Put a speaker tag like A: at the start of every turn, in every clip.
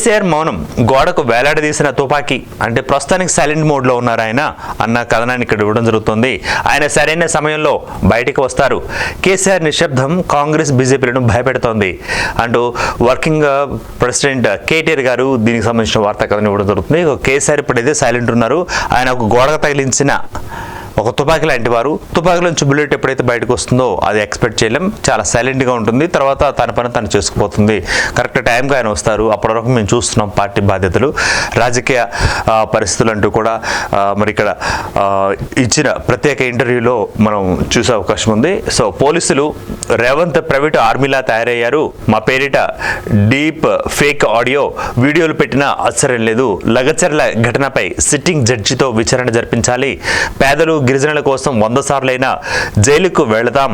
A: కేసీఆర్ మౌనం, గోడకు వేలాడదీసిన తుపాకీ అంటే ప్రస్తుతానికి సైలెంట్ మోడ్లో ఉన్నారు ఆయన అన్న కథనాన్ని ఇక్కడ ఇవ్వడం జరుగుతుంది. ఆయన సరైన సమయంలో బయటికి వస్తారు. కేసీఆర్ నిశ్శబ్దం కాంగ్రెస్ బీజేపీలను భయపెడుతోంది అంటూ వర్కింగ్ ప్రెసిడెంట్ కేటీఆర్ గారు దీనికి సంబంధించిన వార్తా కథనం ఇవ్వడం జరుగుతుంది. కేసీఆర్ ఇప్పుడైతే సైలెంట్ ఉన్నారు. ఆయన ఒక గోడకు తగిలించిన ఒక తుపాకీ లాంటి వారు. తుపాకీలో నుంచి బుల్లెట్ ఎప్పుడైతే బయటకు వస్తుందో అది ఎక్స్పెక్ట్ చేయలేం. చాలా సైలెంట్గా ఉంటుంది. తర్వాత తన పని తను చేసుకుపోతుంది. కరెక్ట్ టైంగా ఆయన వస్తారు. అప్పటి వరకు మేము చూస్తున్నాం పార్టీ బాధ్యతలు, రాజకీయ పరిస్థితులు అంటూ కూడా మరి ఇక్కడ ఇచ్చిన ప్రత్యేక ఇంటర్వ్యూలో మనం చూసే అవకాశం ఉంది. సో పోలీసులు రేవంత్ ప్రైవేటు ఆర్మీలా తయారయ్యారు, మా పేరిట డీప్ ఫేక్ ఆడియో వీడియోలు పెట్టినా ఆశ్చర్యం లేదు, లగచర్ల ఘటనపై సిట్టింగ్ జడ్జితో విచారణ జరిపించాలి, పేదలు గిరిజనుల కోసం 100 సార్లైనా జైలుకు వెళదాం,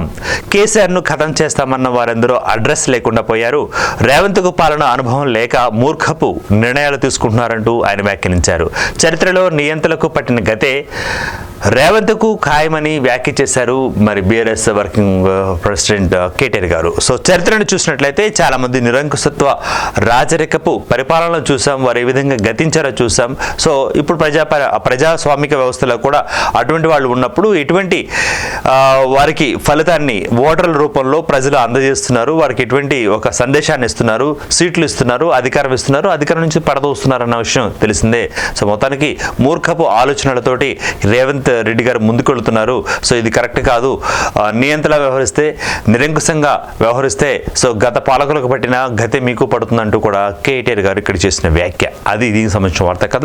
A: కేసీఆర్ను ఖతం చేస్తామన్న వారందరూ అడ్రస్ లేకుండా పోయారు, రేవంత్కు పాలన అనుభవం లేక మూర్ఖపు నిర్ణయాలు తీసుకుంటున్నారంటూ ఆయన వ్యాఖ్యానించారు. చరిత్రలో నియంతలకు పట్టిన గతే రేవంత్కు ఖాయమని వ్యాఖ్య చేశారు మరి బీఆర్ఎస్ వర్కింగ్ ప్రెసిడెంట్ కేటీఆర్ గారు. సో చరిత్రను చూసినట్లయితే చాలా మంది నిరంకుశత్వ రాజరికపు పరిపాలనలు చూసాం, వారు ఏ విధంగా గతించారో చూసాం. సో ఇప్పుడు ప్రజాస్వామిక వ్యవస్థలో కూడా అటువంటి వాళ్ళు ఉన్నప్పుడు ఇటువంటి వారికి ఫలితాన్ని ఓటర్ల రూపంలో ప్రజలు అందజేస్తున్నారు, వారికి ఎటువంటి ఒక సందేశాన్ని ఇస్తున్నారు, సీట్లు ఇస్తున్నారు, అధికారం ఇస్తున్నారు, అధికారం నుంచి పడదోస్తున్నారు అన్న విషయం తెలిసిందే. సో మొత్తానికి మూర్ఖపు ఆలోచనలతోటి రేవంత్ రెడ్డి గారు ముందుకెళ్తున్నారు. సో ఇది కరెక్ట్ కాదు, నియంత్రణ వ్యవహరిస్తే, నిరంకుశంగా వ్యవహరిస్తే సో గత పాలకులకు పట్టిన గతే మీకు పడుతుందంటూ కూడా కేటీఆర్ గారు ఇక్కడ చేసిన వ్యాఖ్య. అది దీనికి సంబంధించిన వార్త కథనం.